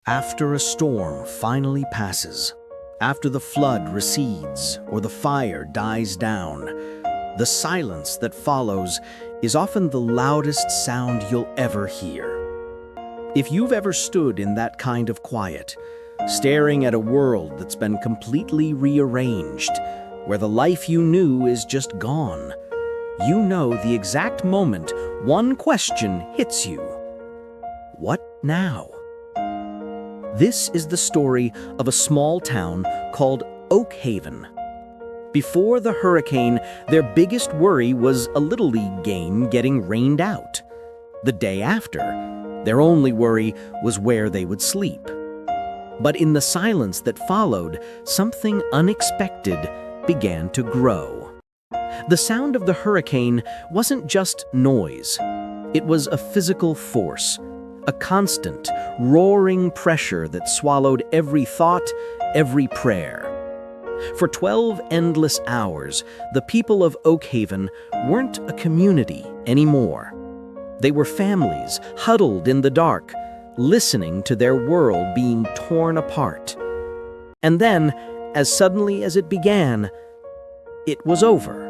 After a storm finally passes, after the flood recedes or the fire dies down, the silence that follows is often the loudest sound you'll ever hear. If you've ever stood in that kind of quiet, staring at a world that's been completely rearranged, where the life you knew is just gone, you know the exact moment one question hits you. What now? This is the story of a small town called Oak Haven. Before the hurricane, their biggest worry was a Little League game getting rained out. The day after, their only worry was where they would sleep. But in the silence that followed, something unexpected began to grow. The sound of the hurricane wasn't just noise. It was a physical force, a constant, roaring pressure that swallowed every thought, every prayer. For 12 endless hours, the people of Oak Haven weren't a community anymore. They were families huddled in the dark, listening to their world being torn apart. And then, as suddenly as it began, it was over.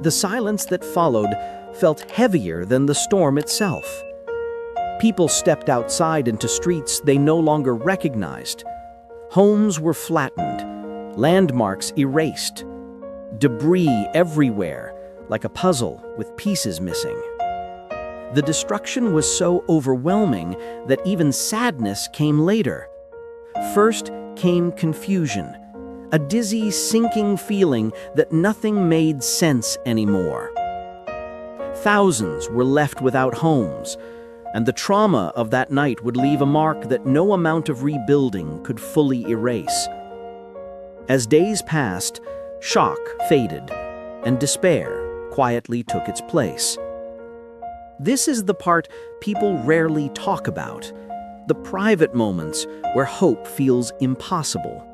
The silence that followed felt heavier than the storm itself. People stepped outside into streets they no longer recognized. Homes were flattened, landmarks erased, debris everywhere, like a puzzle with pieces missing. The destruction was so overwhelming that even sadness came later. First came confusion, a dizzy, sinking feeling that nothing made sense anymore. Thousands were left without homes, and the trauma of that night would leave a mark that no amount of rebuilding could fully erase. As days passed, shock faded, and despair quietly took its place. This is the part people rarely talk about, the private moments where hope feels impossible.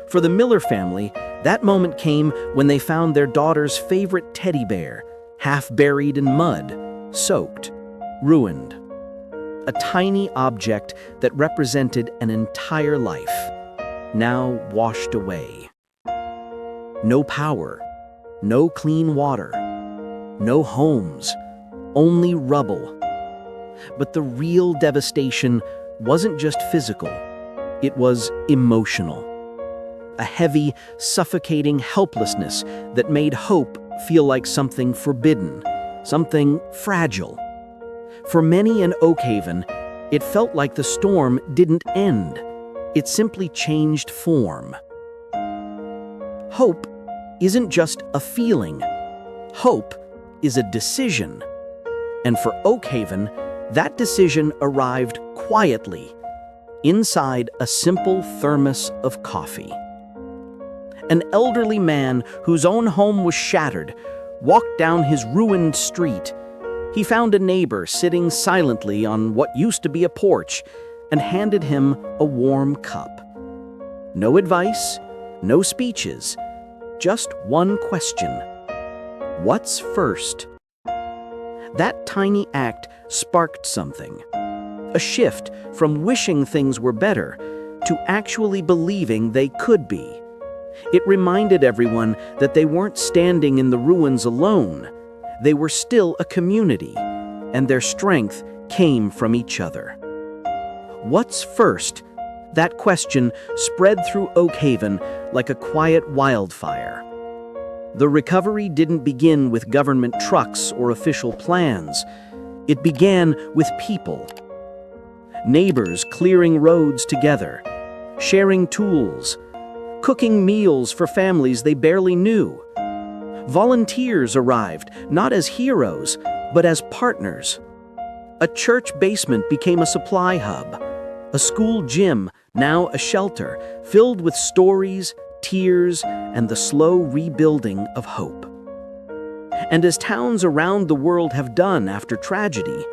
For the Miller family, that moment came when they found their daughter's favorite teddy bear, half buried in mud, soaked, ruined. A tiny object that represented an entire life, now washed away. No power, no clean water, no homes, only rubble. But the real devastation wasn't just physical, it was emotional. A heavy, suffocating helplessness that made hope feel like something forbidden, something fragile. For many in Oak Haven, it felt like the storm didn't end. It simply changed form. Hope isn't just a feeling. Hope is a decision. And for Oak Haven, that decision arrived quietly, inside a simple thermos of coffee. An elderly man whose own home was shattered walked down his ruined street. He found a neighbor sitting silently on what used to be a porch and handed him a warm cup. No advice, no speeches, just one question. What's first? That tiny act sparked something. A shift from wishing things were better to actually believing they could be. It reminded everyone that they weren't standing in the ruins alone. They were still a community, and their strength came from each other. What's first? That question spread through Oak Haven like a quiet wildfire. The recovery didn't begin with government trucks or official plans. It began with people. Neighbors clearing roads together, sharing tools, cooking meals for families they barely knew. Volunteers arrived, not as heroes, but as partners. A church basement became a supply hub. A school gym, now a shelter, filled with stories, tears, and the slow rebuilding of hope. And as towns around the world have done after tragedy,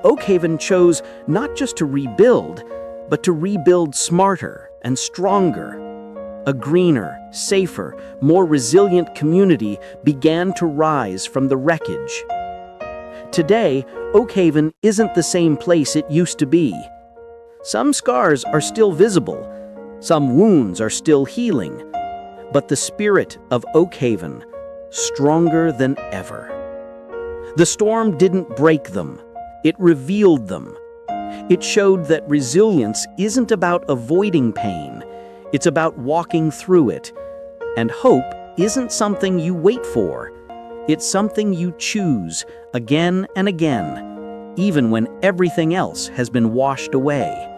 Oak Haven chose not just to rebuild, but to rebuild smarter and stronger. A greener, safer, more resilient community began to rise from the wreckage. Today, Oak Haven isn't the same place it used to be. Some scars are still visible, some wounds are still healing, but the spirit of Oak Haven, stronger than ever. The storm didn't break them, it revealed them. It showed that resilience isn't about avoiding pain, it's about walking through it. And hope isn't something you wait for, it's something you choose again and again, even when everything else has been washed away.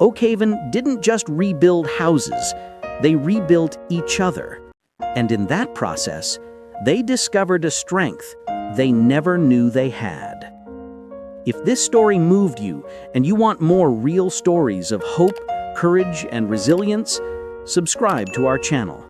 Oak Haven didn't just rebuild houses, they rebuilt each other. And in that process, they discovered a strength they never knew they had. If this story moved you and you want more real stories of hope, courage, and resilience, subscribe to our channel.